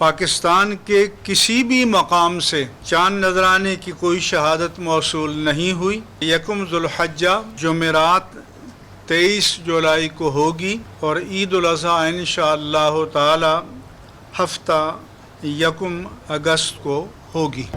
पाकिस्तान के किसी भी मकाम से चांद नजर आने की कोई शहादत मौसूल नहीं हुई। यकुम ज़ुल्हज्जा जुमेरात 23 जुलाई को होगी और ईद उल अज़हा इंशाअल्लाह ताला हफ्ता यकुम अगस्त को होगी।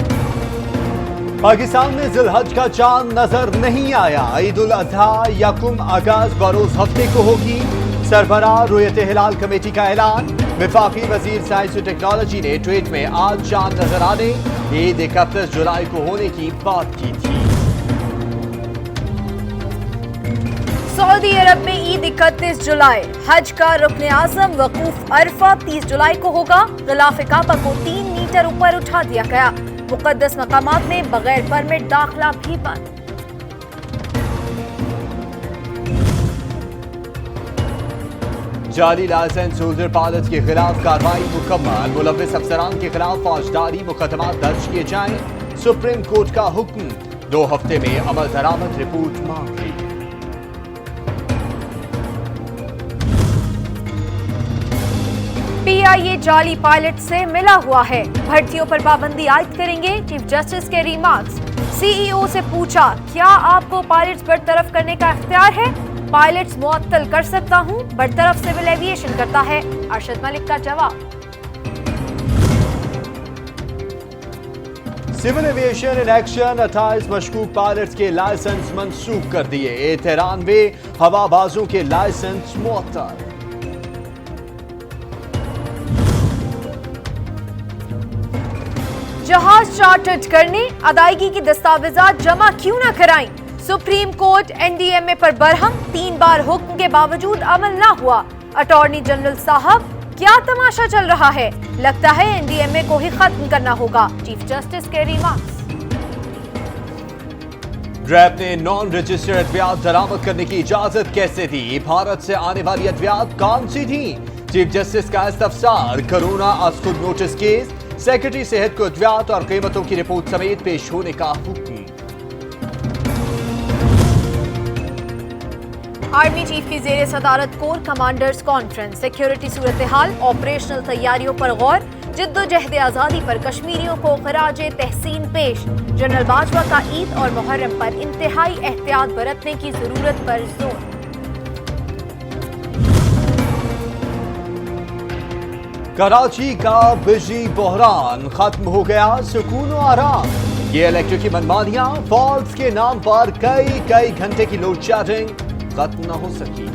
पाकिस्तान में ज़ुल्हज का चांद नजर नहीं आया। ईद उल अज़हा यकुम अगस्त बरोज हफ्ते को होगी। सरबराह रुयत हिलाल कमेटी का ऐलान। वफाकी वजीर साइंस और टेक्नोलॉजी ने ट्वीट में आज चांद नजर आने ईद 31 जुलाई को होने की बात की थी। सऊदी अरब में ईद 31 जुलाई, हज का रुकन आजम वकूफ अरफा 30 जुलाई को होगा। गिलाफ काबा को 3 मीटर ऊपर उठा दिया गया। मुकद्दस मकामात में बगैर परमिट दाखिला भी बंद। जाली लाइसेंस होल्डर पायलट के खिलाफ कार्रवाई मुकम्मल। मुलव्विस अफसरान के खिलाफ फौजदारी मुकदमा दर्ज किए जाएं। सुप्रीम कोर्ट का हुक्म, 2 हफ्ते में अमल दरामद रिपोर्ट मांगी। PIA जाली पायलट से मिला हुआ है, भर्तियों पर पाबंदी आयद करेंगे। चीफ जस्टिस के रिमार्क्स। CEO से पूछा, क्या आपको पायलट्स बरतरफ करने का इख्तियार है? पायलट्स मुअत्तल कर सकता हूं, बरतरफ सिविल एविएशन करता है। अरशद मलिक का जवाब। Civil aviation in action. 28 मशकूक पायलट्स के लाइसेंस मंसूख कर दिए। 93 हवाबाजों के लाइसेंस मुअत्तल। जहाज चार्टर्ड करने अदायगी की दस्तावेजात जमा क्यों न कराएं? सुप्रीम कोर्ट NDMA पर बरहम। 3 बार हुक्म के बावजूद अमल न हुआ। अटॉर्नी जनरल साहब, क्या तमाशा चल रहा है? लगता है NDMA को ही खत्म करना होगा। चीफ जस्टिस के रिमार्क्स। रैब ने नॉन रजिस्टर्ड अद्वियात बरामद करने की इजाजत कैसे दी? भारत से आने वाली अद्वियात कौन सी थी? चीफ जस्टिस का इस्तफसार। कोरोना आज खुद नोटिस केस। सेक्रेटरी सेहत को अद्वियात और कीमतों की रिपोर्ट समेत पेश होने का हुक्म। आर्मी चीफ की जेर सदारत कोर कमांडर्स कॉन्फ्रेंस। सिक्योरिटी सूरत हाल, ऑपरेशनल तैयारियों पर गौर। जिद्दोजहद आज़ादी पर कश्मीरियों को खराज तहसीन पेश। जनरल बाजवा का ईद और मुहर्रम पर इंतहाई एहतियात बरतने की जरूरत पर जोर। कराची का बिजली बहरान खत्म हो गया, सुकून और आराम। ये इलेक्ट्रिक की मनमानियां, फॉल्ट्स के नाम पर कई घंटे की लोड शेडिंग खत्म न हो सकी।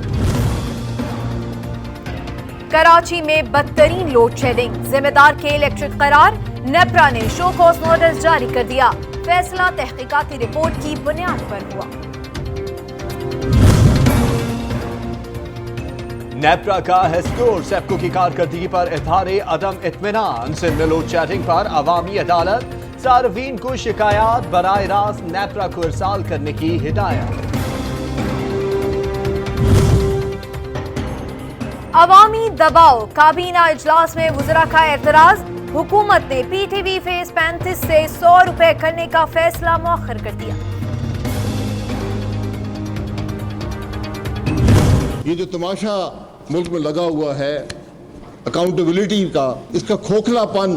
कराची में बदतरीन लोड शेडिंग, जिम्मेदार के इलेक्ट्रिक करार। नेपरा ने शो कॉज नोटिस जारी कर दिया। फैसला तहकीकाती रिपोर्ट की बुनियाद पर हुआ। नेपरा का हेस्कोर सेप्को की कारकर्दगी पर इजहार अदम इत्मीनान। सिंध में लोड शेडिंग पर अवामी अदालत। सार्फिन को शिकायत बराह रास्त नेपरा को इरसाल करने की हिदायत। अवामी दबाव, काबीना इजलास में वुज़रा का एतराज। हुकूमत ने PTV फेज 35 से 100 रुपए करने का फैसला मौखर कर दिया। ये जो तमाशा मुल्क में लगा हुआ है अकाउंटेबिलिटी का, इसका खोखलापन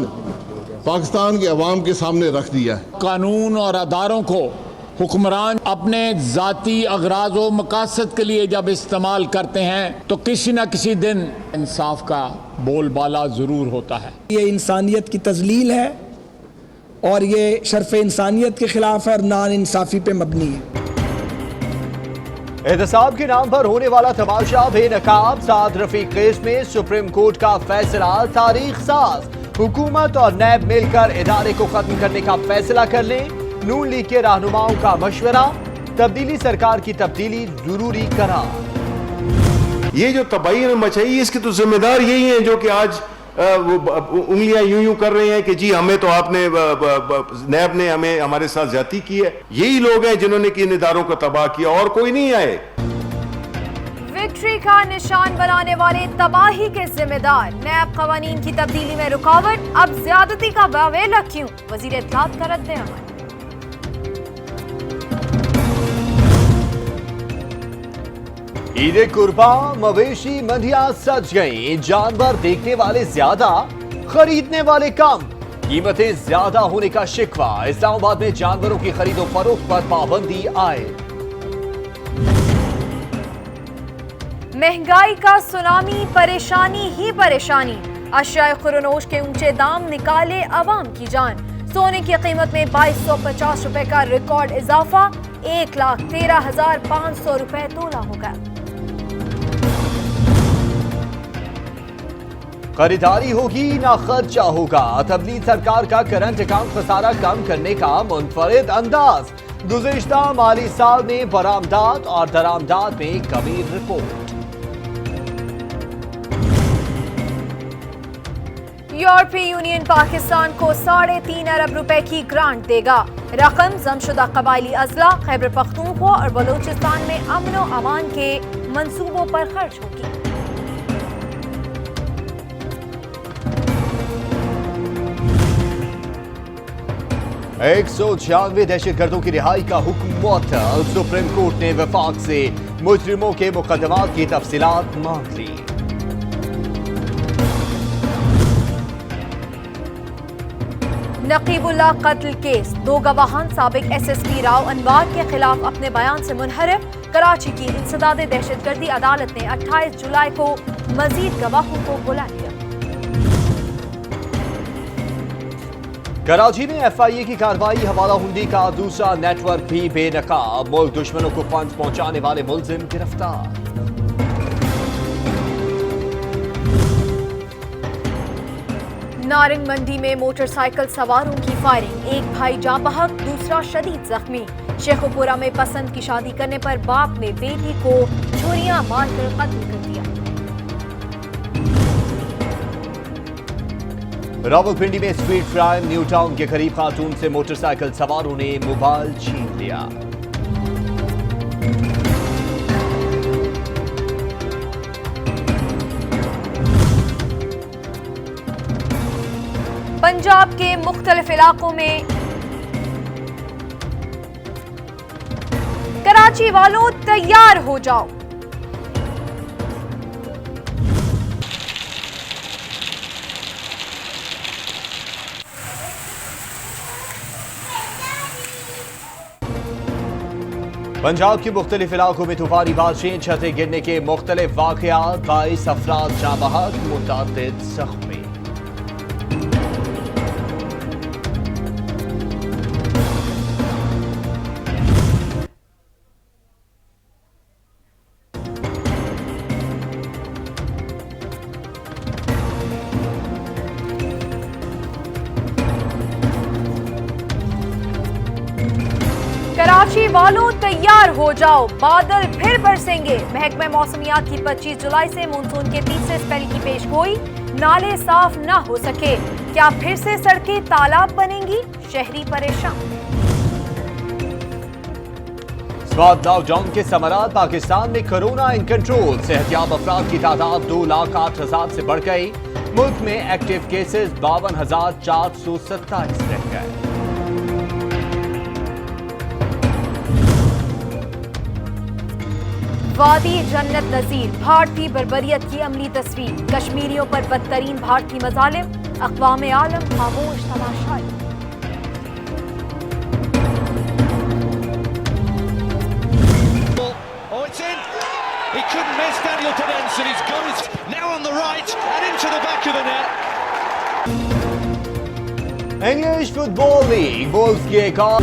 पाकिस्तान के अवाम के सामने रख दिया है। कानून और अदारों को हुक्मरान अपने जाती अगराज व मकासद के लिए जब इस्तेमाल करते हैं तो किसी न किसी दिन इंसाफ का बोलबाला जरूर होता है। ये इंसानियत की तजलील है और ये शर्फ इंसानियत के खिलाफ है और नान इंसाफी पे मबनी है। एहतसाब के नाम पर होने वाला तमाशा बेनकाब। साद रफीक केस में सुप्रीम कोर्ट का फैसला तारीख साज। हुकूमत और नैब मिलकर इदारे को खत्म करने का फैसला कर ले। नून लीग के रहनुमाओं का मशवरा, तब्दीली सरकार की तब्दीली जरूरी करार। ये जो तबाही मचाई इसके तो जिम्मेदार यही हैं जो कि आज उंगलियां यूं कर रहे हैं कि जी हमें तो आपने नैब ने हमें हमारे साथ ज्यादती की है। यही लोग हैं जिन्होंने कि इन इदारों को तबाह किया और कोई नहीं आए। विक्ट्री का निशान बनाने वाले तबाही के जिम्मेदार। नैब कवानीन की तब्दीली में रुकावट, अब ज्यादती का बावेला क्यों? वजीर इत्तलात का रद्द अमल। ईद कुर्बा, मवेशी मंडियां सज गई। जानवर देखने वाले ज्यादा, खरीदने वाले कम, कीमतें ज्यादा होने का शिकवा। इस्लामाबाद में जानवरों की खरीदो फरोख्त पर पाबंदी आए। महंगाई का सुनामी, परेशानी ही परेशानी। अशियाए खुरनोश के ऊंचे दाम निकाले अवाम की जान। सोने की कीमत में 2250 रुपए का रिकॉर्ड इजाफा, 1,13,500 रुपए तोला होगा। खरीदारी होगी ना खर्चा होगा, तबलीग सरकार का करंट अकाउंट खसारा कम करने का मुनफरिद अंदाज। गुज़िश्ता माली साल में बरामदात और दरामदात में कमी रिपोर्ट। यूरोपीय यूनियन पाकिस्तान को 3.5 अरब रुपए की ग्रांट देगा। रकम जमशुदा कबायली अजला, खैबर पख्तूनख्वा और बलूचिस्तान में अमन व अमान के मंसूबों पर खर्च होगी। एक 196 दहशतगर्दों की रिहाई का हुक्म मुअत्तल। सुप्रीम कोर्ट ने वफाक से मुजरिमों के मुकदमात की तफसीलात मांग ली। नकीबुल्लाह कत्ल केस, 2 गवाहान साबिक SSP राव अनवार के खिलाफ अपने बयान से मुनहरिफ। कराची की इंसदाद दहशतगर्दी अदालत ने 28 जुलाई को मजीद गवाहों को बुला लिया। कराची में FIA की कार्रवाई, हवाला हुंडी का दूसरा नेटवर्क भी बेनकाब। मुल्क दुश्मनों को फंड पहुंचाने वाले मुलजिम गिरफ्तार। नारंग मंडी में मोटरसाइकिल सवारों की फायरिंग, एक भाई जाँ बहक, दूसरा शदीद जख्मी। शेखुपुरा में पसंद की शादी करने पर बाप ने बेटी को छुरियां मारकर कत्ल कर दिया। रावलपिंडी में स्ट्रीट क्राइम, न्यू टाउन के करीब खातून से मोटरसाइकिल सवारों ने मोबाइल छीन लिया। पंजाब के मुख्तलिफ इलाकों में कराची वालों तैयार हो जाओ। पंजाब के मुख्तलिफ इलाकों में तूफानी बारिशें, छतें गिरने के मुख्तलिफ वाक़यात, 22 अफराद जाँ बहक, मुतअद्दिद ज़ख्मी। कराची वालों तैयार हो जाओ, बादल फिर बरसेंगे। महकमे मौसमियात की 25 जुलाई से मानसून के तीसरे स्पेल की पेशगोई। नाले साफ न हो सके, क्या फिर से सड़कें तालाब बनेंगी? शहरी परेशान। स्वाद लॉकडाउन के समरात, पाकिस्तान में कोरोना इन कंट्रोल। सेहतियाब अफराद की तादाद 2,08,000 से बढ़ गई। मुल्क में एक्टिव केसेस 52,427 रह गए। वादी जन्नत नजीर, भारतीय बर्बरियत की अमली तस्वीर। कश्मीरियों पर बदतरीन भारतीय मजालिम, अक़वाम आलम खामोश तमाशाई। He couldn't miss Daniel Pedence, and he's got it now on the right and into the back of the net. English football league Wolves की एक और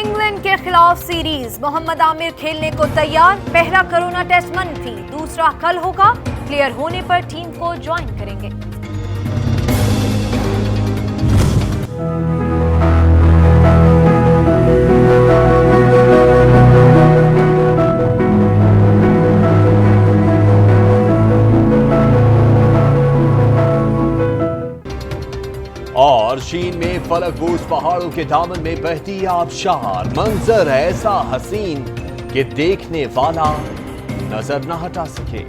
इंग्लैंड के खिलाफ सीरीज, मोहम्मद आमिर खेलने को तैयार। पहला कोरोना टेस्ट मनफी, दूसरा कल होगा। क्लियर होने पर टीम को ज्वाइन करेंगे। और चीन में फलकबूज पहाड़ों के दामन में बहती आबशार। मंजर ऐसा हसीन कि देखने वाला नजर न हटा सके।